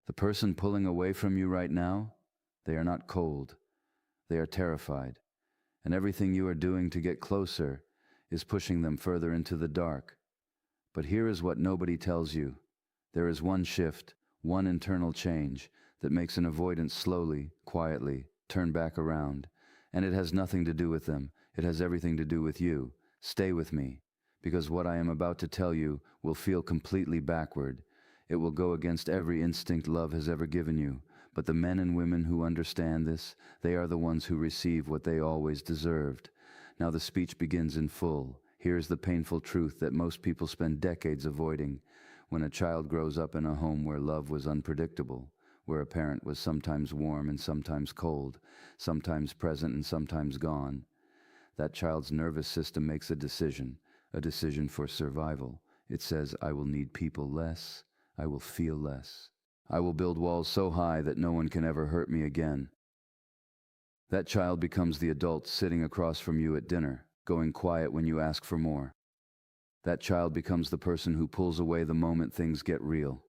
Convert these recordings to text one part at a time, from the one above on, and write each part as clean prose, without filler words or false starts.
The person pulling away from you right now, they are not cold. They are terrified. And everything you are doing to get closer is pushing them further into the dark. But here is what nobody tells you. There is one shift, one internal change that makes an avoidance slowly, quietly, turn back around. And it has nothing to do with them. It has everything to do with you. Stay with me, because what I am about to tell you will feel completely backward. It will go against every instinct love has ever given you. But the men and women who understand this, they are the ones who receive what they always deserved. Now the speech begins in full. Here's the painful truth that most people spend decades avoiding. When a child grows up in a home where love was unpredictable, where a parent was sometimes warm and sometimes cold, sometimes present and sometimes gone, that child's nervous system makes a decision for survival. It says, I will need people less, I will feel less. I will build walls so high that no one can ever hurt me again. That child becomes the adult sitting across from you at dinner, going quiet when you ask for more. That child becomes the person who pulls away the moment things get real.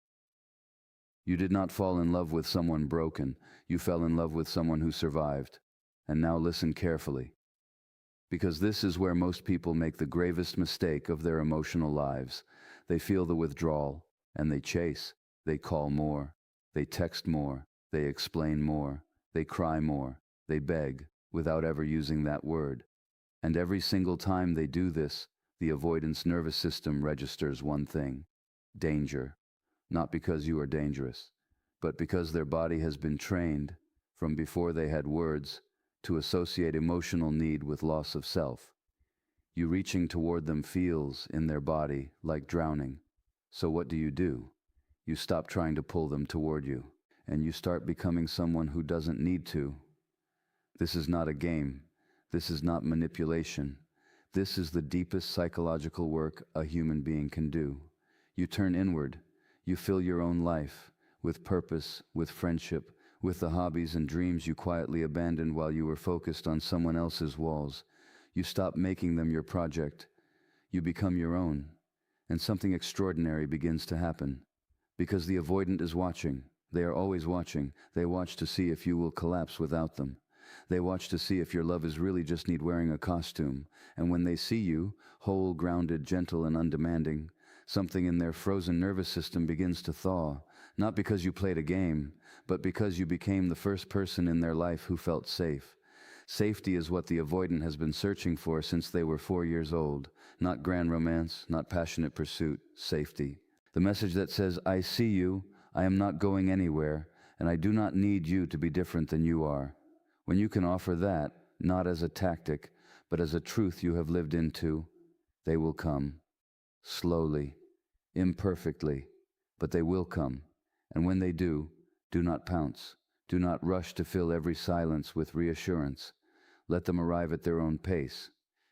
You did not fall in love with someone broken. You fell in love with someone who survived. And now listen carefully. Because this is where most people make the gravest mistake of their emotional lives. They feel the withdrawal, and they chase. They call more. They text more. They explain more. They cry more. They beg, without ever using that word. And every single time they do this, the avoidance nervous system registers one thing: danger. Not because you are dangerous, but because their body has been trained, from before they had words, to associate emotional need with loss of self. You reaching toward them feels, in their body, like drowning. So what do? You stop trying to pull them toward you, and you start becoming someone who doesn't need to. This is not a game. This is not manipulation. This is the deepest psychological work a human being can do. You turn inward. You fill your own life with purpose, with friendship, with the hobbies and dreams you quietly abandoned while you were focused on someone else's walls. You stop making them your project. You become your own. And something extraordinary begins to happen. Because the avoidant is watching. They are always watching. They watch to see if you will collapse without them. They watch to see if your love is really just need wearing a costume. And when they see you, whole, grounded, gentle, and undemanding, something in their frozen nervous system begins to thaw, not because you played a game, but because you became the first person in their life who felt safe. Safety is what the avoidant has been searching for since they were 4 years old. Not grand romance, not passionate pursuit, safety. The message that says, I see you, I am not going anywhere, and I do not need you to be different than you are. When you can offer that, not as a tactic, but as a truth you have lived into, they will come. Slowly, imperfectly, but they will come. And when they do not pounce. Do not rush to fill every silence with reassurance. Let them arrive at their own pace,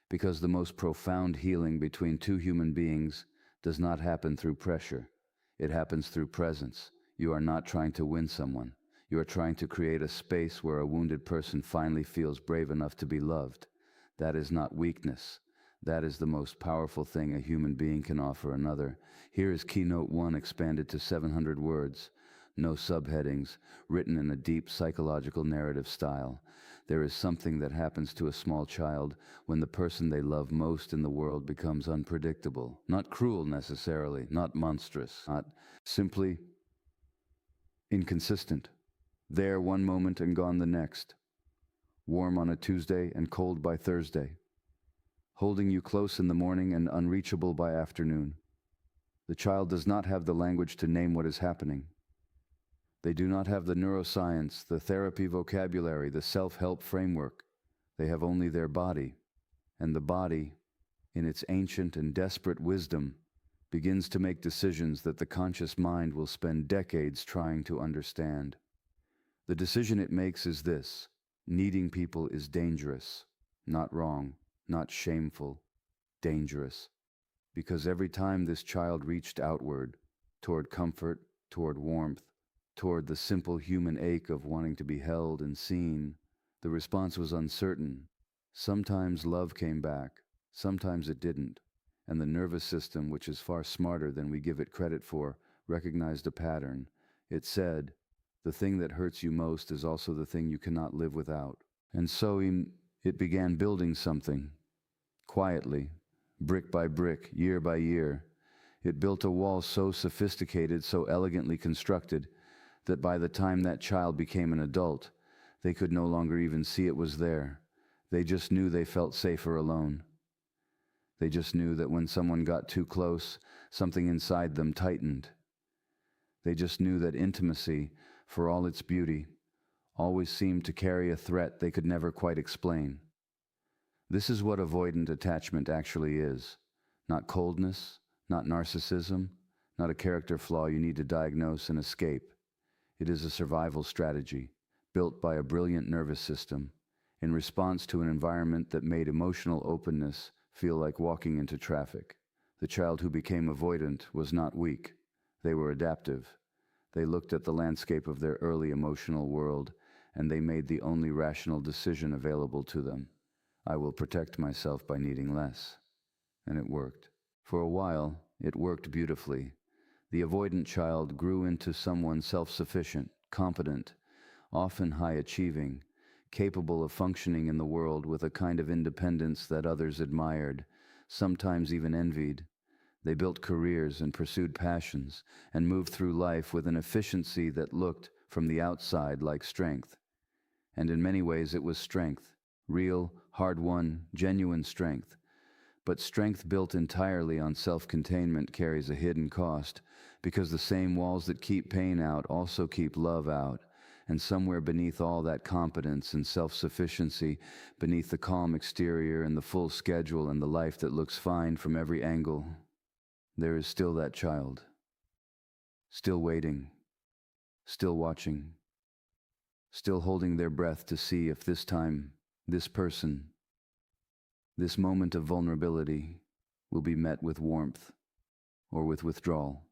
because the most profound healing between two human beings does not happen through pressure. It happens through presence. You are not trying to win someone. You are trying to create a space where a wounded person finally feels brave enough to be loved. That is not weakness. That is the most powerful thing a human being can offer another. Here is Keynote 1 expanded to 700 words. No subheadings, written in a deep psychological narrative style. There is something that happens to a small child when the person they love most in the world becomes unpredictable. Not cruel necessarily, not monstrous, not simply inconsistent. There one moment and gone the next. Warm on a Tuesday and cold by Thursday. Holding you close in the morning and unreachable by afternoon. The child does not have the language to name what is happening. They do not have the neuroscience, the therapy vocabulary, the self-help framework. They have only their body. And the body, in its ancient and desperate wisdom, begins to make decisions that the conscious mind will spend decades trying to understand. The decision it makes is this: needing people is dangerous, not wrong, not shameful, dangerous. Because every time this child reached outward, toward comfort, toward warmth, toward the simple human ache of wanting to be held and seen, the response was uncertain. Sometimes love came back, sometimes it didn't, and the nervous system, which is far smarter than we give it credit for, recognized a pattern. It said, "The thing that hurts you most is also the thing you cannot live without." And so it began building something, quietly, brick by brick, year by year. It built a wall so sophisticated, so elegantly constructed, that by the time that child became an adult, they could no longer even see it was there. They just knew they felt safer alone. They just knew that when someone got too close, something inside them tightened. They just knew that intimacy, for all its beauty, always seemed to carry a threat they could never quite explain. This is what avoidant attachment actually is. Not coldness, not narcissism, not a character flaw you need to diagnose and escape. It is a survival strategy, built by a brilliant nervous system, in response to an environment that made emotional openness feel like walking into traffic. The child who became avoidant was not weak. They were adaptive. They looked at the landscape of their early emotional world, and they made the only rational decision available to them. I will protect myself by needing less. And it worked. For a while, it worked beautifully. The avoidant child grew into someone self-sufficient, competent, often high-achieving, capable of functioning in the world with a kind of independence that others admired, sometimes even envied. They built careers and pursued passions and moved through life with an efficiency that looked, from the outside, like strength. And in many ways it was strength, real, hard-won, genuine strength. But strength built entirely on self-containment carries a hidden cost, because the same walls that keep pain out also keep love out. And somewhere beneath all that competence and self-sufficiency, beneath the calm exterior and the full schedule and the life that looks fine from every angle, there is still that child, still waiting, still watching, still holding their breath to see if this time, this person, this moment of vulnerability will be met with warmth or with withdrawal.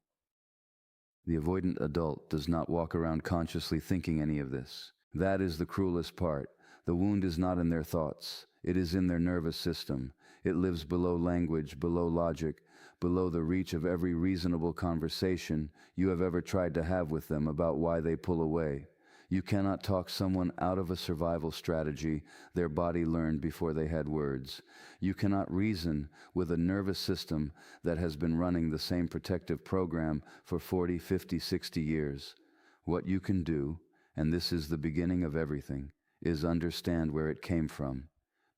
The avoidant adult does not walk around consciously thinking any of this. That is the cruelest part. The wound is not in their thoughts. It is in their nervous system. It lives below language, below logic, below the reach of every reasonable conversation you have ever tried to have with them about why they pull away. You cannot talk someone out of a survival strategy their body learned before they had words. You cannot reason with a nervous system that has been running the same protective program for 40, 50, 60 years. What you can do, and this is the beginning of everything, is understand where it came from.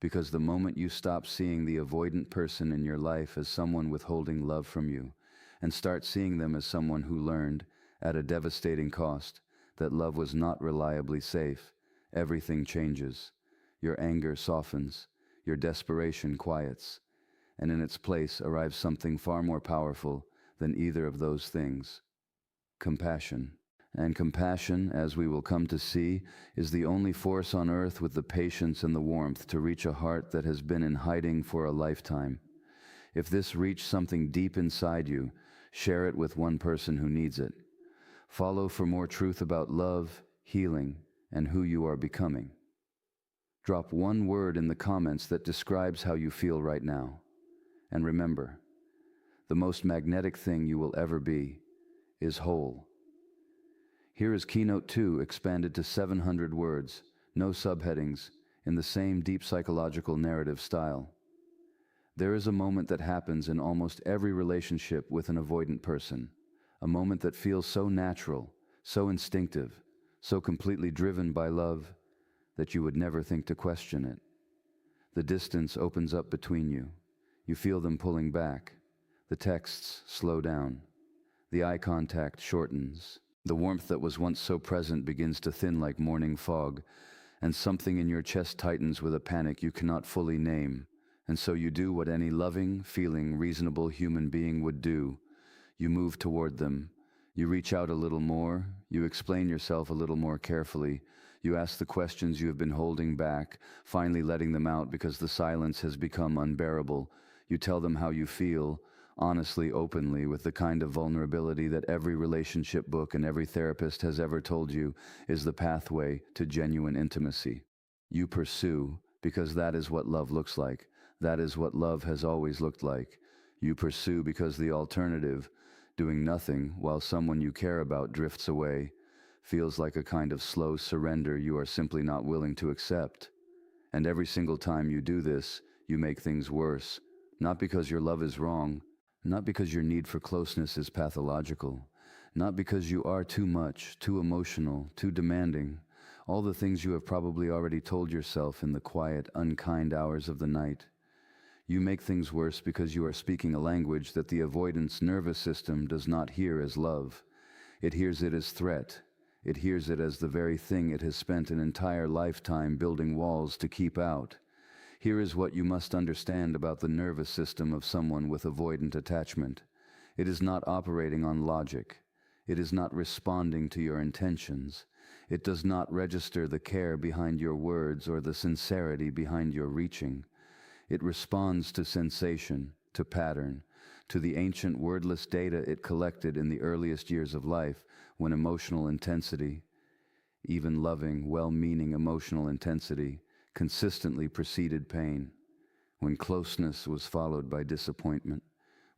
Because the moment you stop seeing the avoidant person in your life as someone withholding love from you, and start seeing them as someone who learned, at a devastating cost, that love was not reliably safe, everything changes. Your anger softens, your desperation quiets, and in its place arrives something far more powerful than either of those things: compassion. And compassion, as we will come to see, is the only force on earth with the patience and the warmth to reach a heart that has been in hiding for a lifetime. If this reached something deep inside you, share it with one person who needs it. Follow for more truth about love, healing, and who you are becoming. Drop one word in the comments that describes how you feel right now. And remember, the most magnetic thing you will ever be is whole. Here is Keynote 2 expanded to 700 words, no subheadings, in the same deep psychological narrative style. There is a moment that happens in almost every relationship with an avoidant person. A moment that feels so natural, so instinctive, so completely driven by love that you would never think to question it. The distance opens up between you. You feel them pulling back. The texts slow down. The eye contact shortens. The warmth that was once so present begins to thin like morning fog, and something in your chest tightens with a panic you cannot fully name. And so you do what any loving, feeling, reasonable human being would do. You move toward them. You reach out a little more. You explain yourself a little more carefully. You ask the questions you have been holding back, finally letting them out because the silence has become unbearable. You tell them how you feel, honestly, openly, with the kind of vulnerability that every relationship book and every therapist has ever told you is the pathway to genuine intimacy. You pursue, because that is what love looks like. That is what love has always looked like. You pursue because the alternative, Doing nothing while someone you care about drifts away feels like a kind of slow surrender you are simply not willing to accept. And every single time you do this, you make things worse, not because your love is wrong, not because your need for closeness is pathological, not because you are too much, too emotional, too demanding, all the things you have probably already told yourself in the quiet, unkind hours of the night. You make things worse because you are speaking a language that the avoidance nervous system does not hear as love. It hears it as threat. It hears it as the very thing it has spent an entire lifetime building walls to keep out. Here is what you must understand about the nervous system of someone with avoidant attachment. It is not operating on logic. It is not responding to your intentions. It does not register the care behind your words or the sincerity behind your reaching. It responds to sensation, to pattern, to the ancient wordless data it collected in the earliest years of life when emotional intensity, even loving, well-meaning emotional intensity, consistently preceded pain, when closeness was followed by disappointment,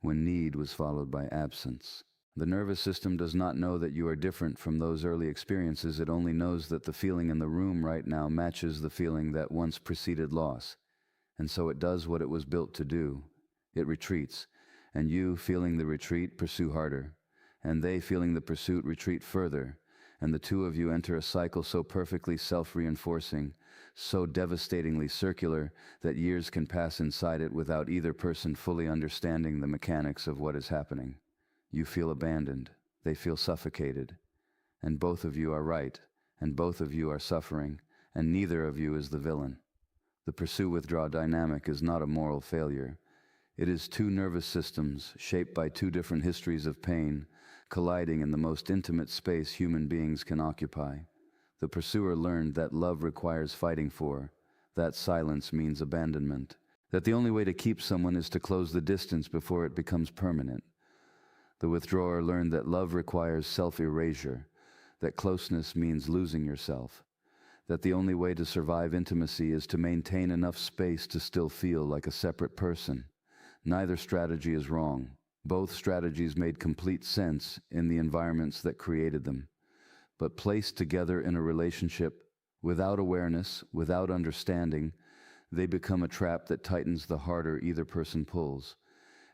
when need was followed by absence. The nervous system does not know that you are different from those early experiences. It only knows that the feeling in the room right now matches the feeling that once preceded loss. And so it does what it was built to do. It retreats, and you, feeling the retreat, pursue harder, and they, feeling the pursuit, retreat further, and the two of you enter a cycle so perfectly self-reinforcing, so devastatingly circular, that years can pass inside it without either person fully understanding the mechanics of what is happening. You feel abandoned, they feel suffocated, and both of you are right, and both of you are suffering, and neither of you is the villain. The pursue-withdraw dynamic is not a moral failure. It is two nervous systems shaped by two different histories of pain, colliding in the most intimate space human beings can occupy. The pursuer learned that love requires fighting for, that silence means abandonment, that the only way to keep someone is to close the distance before it becomes permanent. The withdrawer learned that love requires self-erasure, that closeness means losing yourself, that the only way to survive intimacy is to maintain enough space to still feel like a separate person. Neither strategy is wrong. Both strategies made complete sense in the environments that created them. But placed together in a relationship, without awareness, without understanding, they become a trap that tightens the harder either person pulls.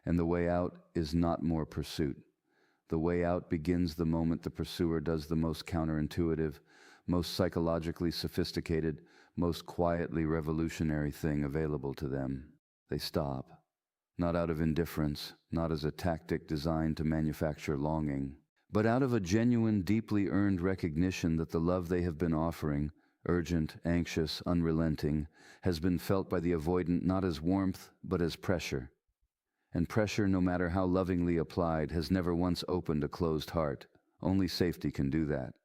And the way out is not more pursuit. The way out begins the moment the pursuer does the most counterintuitive, most psychologically sophisticated, most quietly revolutionary thing available to them. They stop. Not out of indifference, not as a tactic designed to manufacture longing, but out of a genuine, deeply earned recognition that the love they have been offering, urgent, anxious, unrelenting, has been felt by the avoidant not as warmth, but as pressure. And pressure, no matter how lovingly applied, has never once opened a closed heart. Only safety can do that.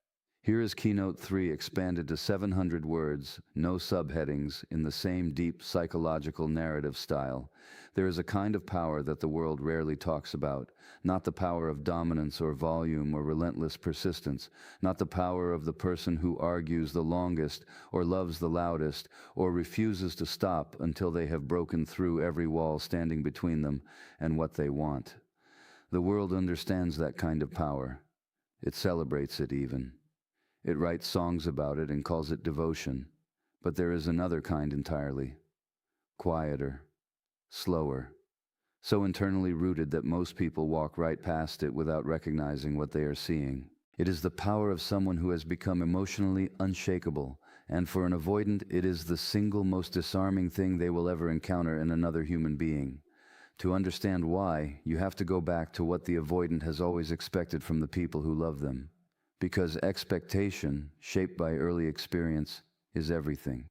Here is Keynote 3 expanded to 700 words, no subheadings, in the same deep psychological narrative style. There is a kind of power that the world rarely talks about, not the power of dominance or volume or relentless persistence, not the power of the person who argues the longest or loves the loudest or refuses to stop until they have broken through every wall standing between them and what they want. The world understands that kind of power. It celebrates it even. It writes songs about it and calls it devotion. But there is another kind entirely. Quieter, slower, so internally rooted that most people walk right past it without recognizing what they are seeing. It is the power of someone who has become emotionally unshakable, and for an avoidant, it is the single most disarming thing they will ever encounter in another human being. To understand why, you have to go back to what the avoidant has always expected from the people who love them. Because expectation, shaped by early experience, is everything.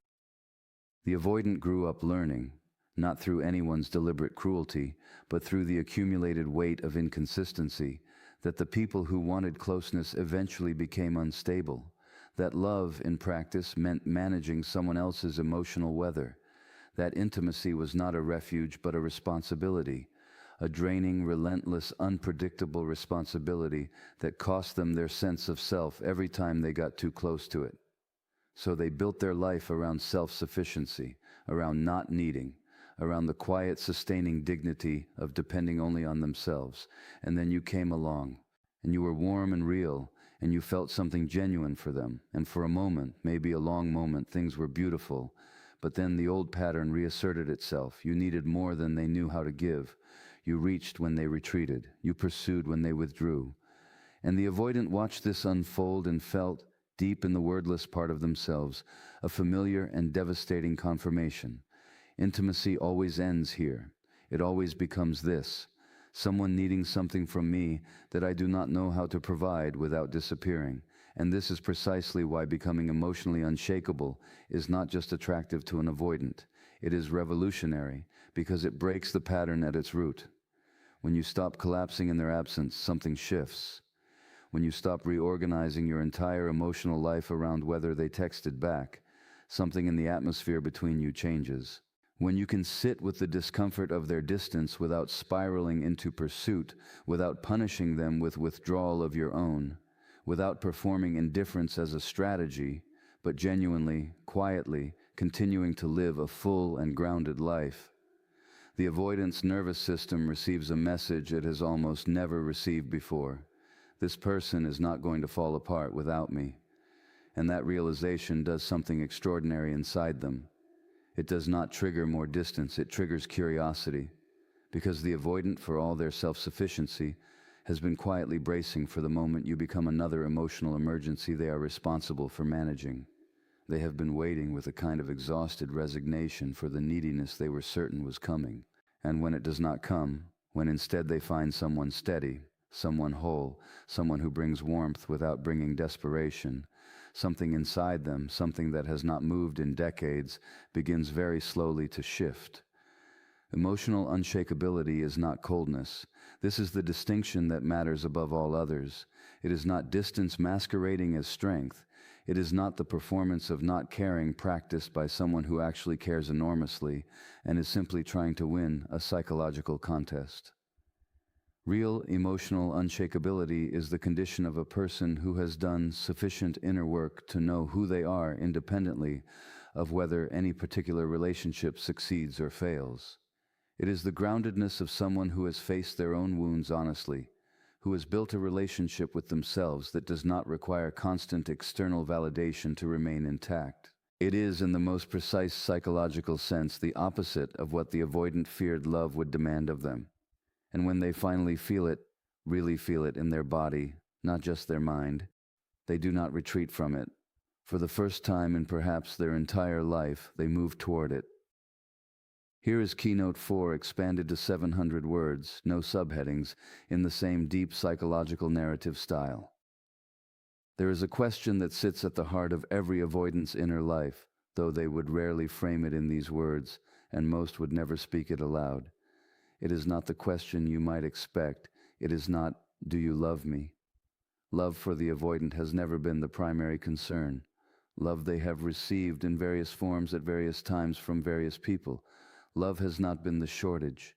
The avoidant grew up learning, not through anyone's deliberate cruelty, but through the accumulated weight of inconsistency, that the people who wanted closeness eventually became unstable, that love, in practice, meant managing someone else's emotional weather, that intimacy was not a refuge but a responsibility, a draining, relentless, unpredictable responsibility that cost them their sense of self every time they got too close to it. So they built their life around self-sufficiency, around not needing, around the quiet, sustaining dignity of depending only on themselves. And then you came along, and you were warm and real, and you felt something genuine for them. And for a moment, maybe a long moment, things were beautiful. But then the old pattern reasserted itself. You needed more than they knew how to give. You reached when they retreated. You pursued when they withdrew. And the avoidant watched this unfold and felt, deep in the wordless part of themselves, a familiar and devastating confirmation. Intimacy always ends here. It always becomes this: someone needing something from me that I do not know how to provide without disappearing. And this is precisely why becoming emotionally unshakable is not just attractive to an avoidant. It is revolutionary, because it breaks the pattern at its root. When you stop collapsing in their absence, something shifts. When you stop reorganizing your entire emotional life around whether they texted back, something in the atmosphere between you changes. When you can sit with the discomfort of their distance without spiraling into pursuit, without punishing them with withdrawal of your own, without performing indifference as a strategy, but genuinely, quietly, continuing to live a full and grounded life, the avoidance nervous system receives a message it has almost never received before. This person is not going to fall apart without me. And that realization does something extraordinary inside them. It does not trigger more distance, it triggers curiosity. Because the avoidant, for all their self-sufficiency, has been quietly bracing for the moment you become another emotional emergency they are responsible for managing. They have been waiting with a kind of exhausted resignation for the neediness they were certain was coming. And when it does not come, when instead they find someone steady, someone whole, someone who brings warmth without bringing desperation, something inside them, something that has not moved in decades, begins very slowly to shift. Emotional unshakability is not coldness. This is the distinction that matters above all others. It is not distance masquerading as strength. It is not the performance of not caring practiced by someone who actually cares enormously and is simply trying to win a psychological contest. Real emotional unshakability is the condition of a person who has done sufficient inner work to know who they are independently of whether any particular relationship succeeds or fails. It is the groundedness of someone who has faced their own wounds honestly, who has built a relationship with themselves that does not require constant external validation to remain intact. It is, in the most precise psychological sense, the opposite of what the avoidant feared love would demand of them. And when they finally feel it, really feel it in their body, not just their mind, they do not retreat from it. For the first time in perhaps their entire life, they move toward it. Here is Keynote 4 expanded to 700 words, no subheadings, in the same deep psychological narrative style. There is a question that sits at the heart of every avoidant's inner life, though they would rarely frame it in these words, and most would never speak it aloud. It is not the question you might expect. It is not, "Do you love me?" Love for the avoidant has never been the primary concern. Love they have received in various forms at various times from various people. Love has not been the shortage.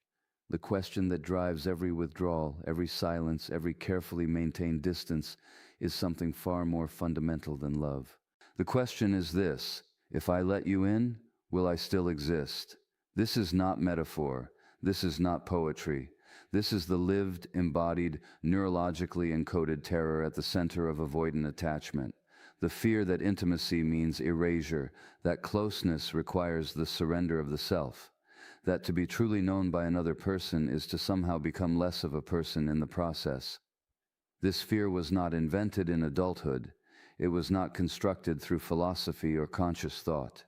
The question that drives every withdrawal, every silence, every carefully maintained distance is something far more fundamental than love. The question is this: if I let you in, will I still exist? This is not metaphor. This is not poetry. This is the lived, embodied, neurologically encoded terror at the center of avoidant attachment. The fear that intimacy means erasure, that closeness requires the surrender of the self, that to be truly known by another person is to somehow become less of a person in the process. This fear was not invented in adulthood. It was not constructed through philosophy or conscious thought.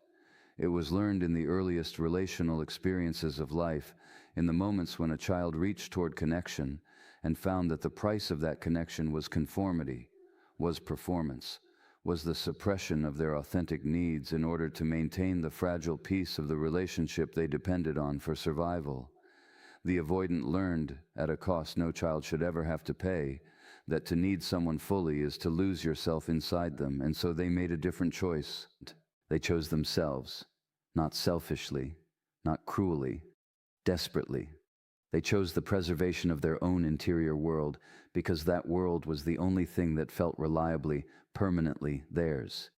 It was learned in the earliest relational experiences of life, in the moments when a child reached toward connection and found that the price of that connection was conformity, was performance, was the suppression of their authentic needs in order to maintain the fragile peace of the relationship they depended on for survival. The avoidant learned, at a cost no child should ever have to pay, that to need someone fully is to lose yourself inside them, and so they made a different choice. They chose themselves, not selfishly, not cruelly, desperately. They chose the preservation of their own interior world because that world was the only thing that felt reliably, permanently theirs.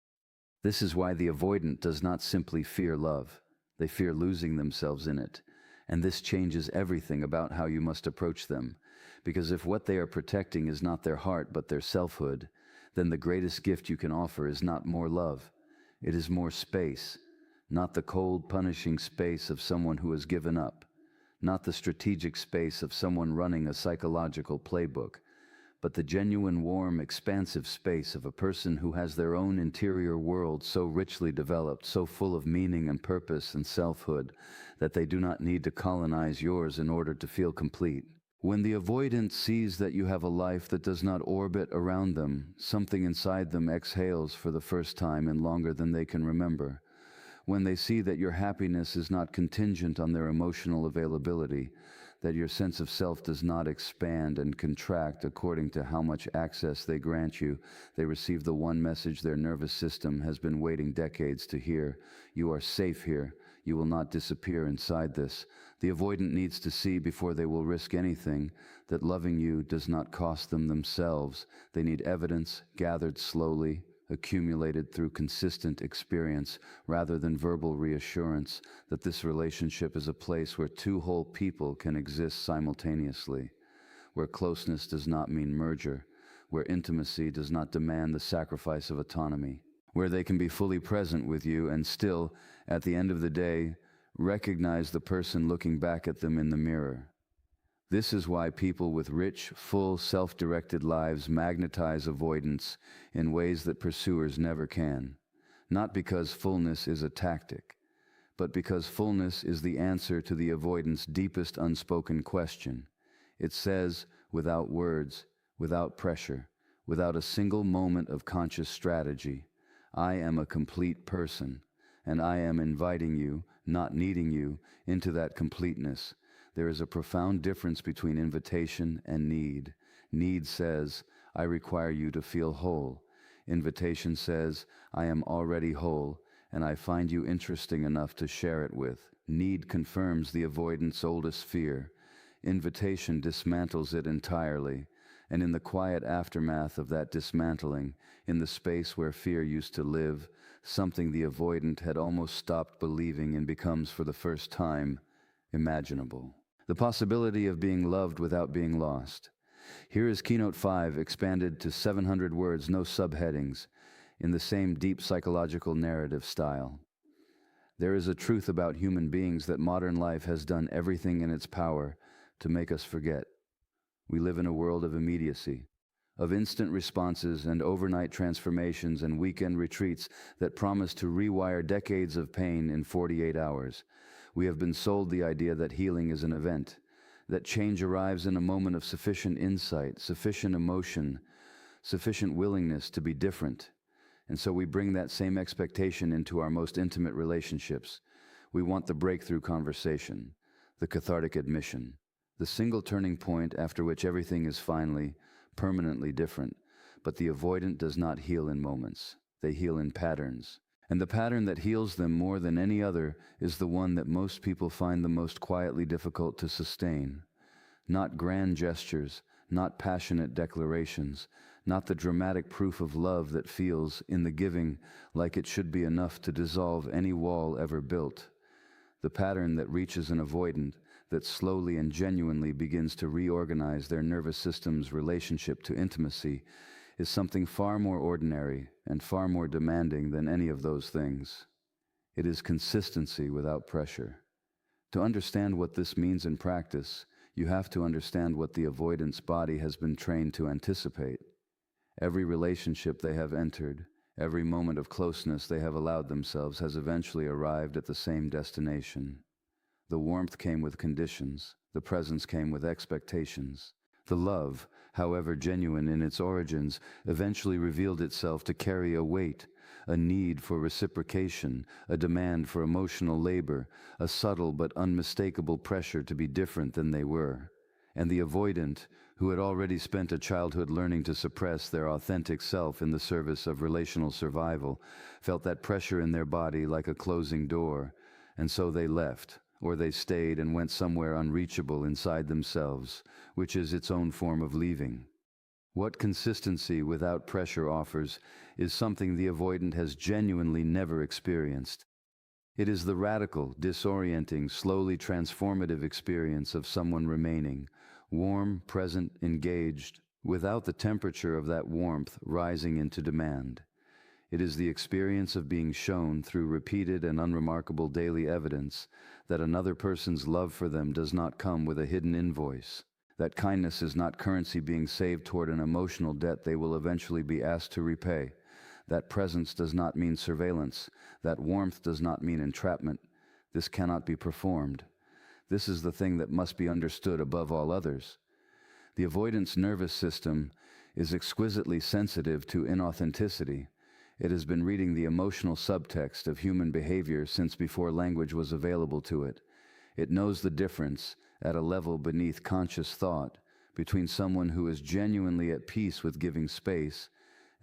This is why the avoidant does not simply fear love. They fear losing themselves in it, and this changes everything about how you must approach them, because if what they are protecting is not their heart but their selfhood, then the greatest gift you can offer is not more love. It is more space, not the cold, punishing space of someone who has given up, not the strategic space of someone running a psychological playbook, but the genuine, warm, expansive space of a person who has their own interior world so richly developed, so full of meaning and purpose and selfhood, that they do not need to colonize yours in order to feel complete. When the avoidant sees that you have a life that does not orbit around them, something inside them exhales for the first time in longer than they can remember. When they see that your happiness is not contingent on their emotional availability, that your sense of self does not expand and contract according to how much access they grant you, they receive the one message their nervous system has been waiting decades to hear. You are safe here. You will not disappear inside this. The avoidant needs to see before they will risk anything that loving you does not cost them themselves. They need evidence gathered slowly, accumulated through consistent experience, rather than verbal reassurance that this relationship is a place where two whole people can exist simultaneously, where closeness does not mean merger, where intimacy does not demand the sacrifice of autonomy, where they can be fully present with you and still, at the end of the day, recognize the person looking back at them in the mirror. This is why people with rich, full, self-directed lives magnetize avoidance in ways that pursuers never can. Not because fullness is a tactic, but because fullness is the answer to the avoidant's deepest unspoken question. It says, without words, without pressure, without a single moment of conscious strategy, I am a complete person, and I am inviting you, not needing you, into that completeness. There is a profound difference between invitation and need. Need says, I require you to feel whole. Invitation says, I am already whole, and I find you interesting enough to share it with. Need confirms the avoidant's oldest fear. Invitation dismantles it entirely, and in the quiet aftermath of that dismantling, in the space where fear used to live, something the avoidant had almost stopped believing in becomes for the first time imaginable. The possibility of being loved without being lost. Here is Keynote 5 expanded to 700 words, no subheadings, in the same deep psychological narrative style. There is a truth about human beings that modern life has done everything in its power to make us forget. We live in a world of immediacy, of instant responses and overnight transformations and weekend retreats that promise to rewire decades of pain in 48 hours. We have been sold the idea that healing is an event, that change arrives in a moment of sufficient insight, sufficient emotion, sufficient willingness to be different. And so we bring that same expectation into our most intimate relationships. We want the breakthrough conversation, the cathartic admission, the single turning point after which everything is finally, permanently different. But the avoidant does not heal in moments. They heal in patterns. And the pattern that heals them more than any other is the one that most people find the most quietly difficult to sustain. Not grand gestures, not passionate declarations, not the dramatic proof of love that feels, in the giving, like it should be enough to dissolve any wall ever built. The pattern that reaches an avoidant, that slowly and genuinely begins to reorganize their nervous system's relationship to intimacy, is something far more ordinary and far more demanding than any of those things. It is consistency without pressure. To understand what this means in practice, you have to understand what the avoidance body has been trained to anticipate. Every relationship they have entered, every moment of closeness they have allowed themselves has eventually arrived at the same destination. The warmth came with conditions, the presence came with expectations. The love, however genuine in its origins, eventually revealed itself to carry a weight, a need for reciprocation, a demand for emotional labor, a subtle but unmistakable pressure to be different than they were. And the avoidant, who had already spent a childhood learning to suppress their authentic self in the service of relational survival, felt that pressure in their body like a closing door, and so they left, or they stayed and went somewhere unreachable inside themselves, which is its own form of leaving. What consistency without pressure offers is something the avoidant has genuinely never experienced. It is the radical, disorienting, slowly transformative experience of someone remaining, warm, present, engaged, without the temperature of that warmth rising into demand. It is the experience of being shown through repeated and unremarkable daily evidence that another person's love for them does not come with a hidden invoice, that kindness is not currency being saved toward an emotional debt they will eventually be asked to repay, that presence does not mean surveillance, that warmth does not mean entrapment. This cannot be performed. This is the thing that must be understood above all others. The avoidance nervous system is exquisitely sensitive to inauthenticity. It has been reading the emotional subtext of human behavior since before language was available to it. It knows the difference, at a level beneath conscious thought, between someone who is genuinely at peace with giving space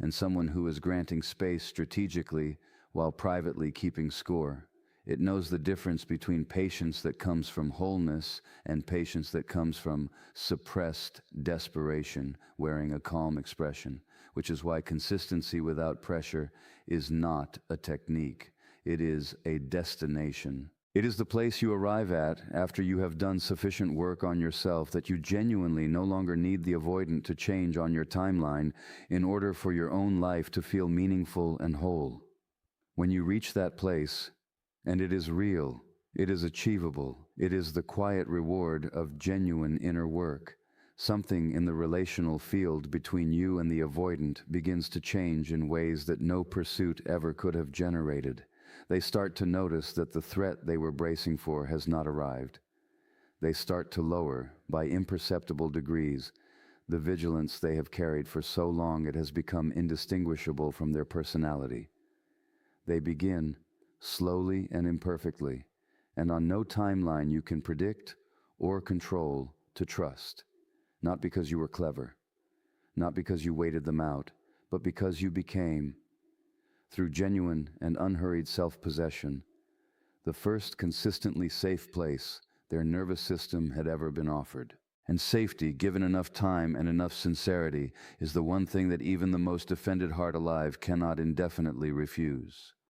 and someone who is granting space strategically while privately keeping score. It knows the difference between patience that comes from wholeness and patience that comes from suppressed desperation, wearing a calm expression, which is why consistency without pressure is not a technique. It is a destination. It is the place you arrive at after you have done sufficient work on yourself that you genuinely no longer need the avoidant to change on your timeline in order for your own life to feel meaningful and whole. When you reach that place, and it is real, it is achievable, it is the quiet reward of genuine inner work. Something in the relational field between you and the avoidant begins to change in ways that no pursuit ever could have generated. They start to notice that the threat they were bracing for has not arrived. They start to lower, by imperceptible degrees, the vigilance they have carried for so long it has become indistinguishable from their personality. They begin, slowly and imperfectly, and on no timeline you can predict or control, to trust. Not because you were clever, not because you waited them out, but because you became, through genuine and unhurried self-possession, the first consistently safe place their nervous system had ever been offered. And safety, given enough time and enough sincerity, is the one thing that even the most offended heart alive cannot indefinitely refuse.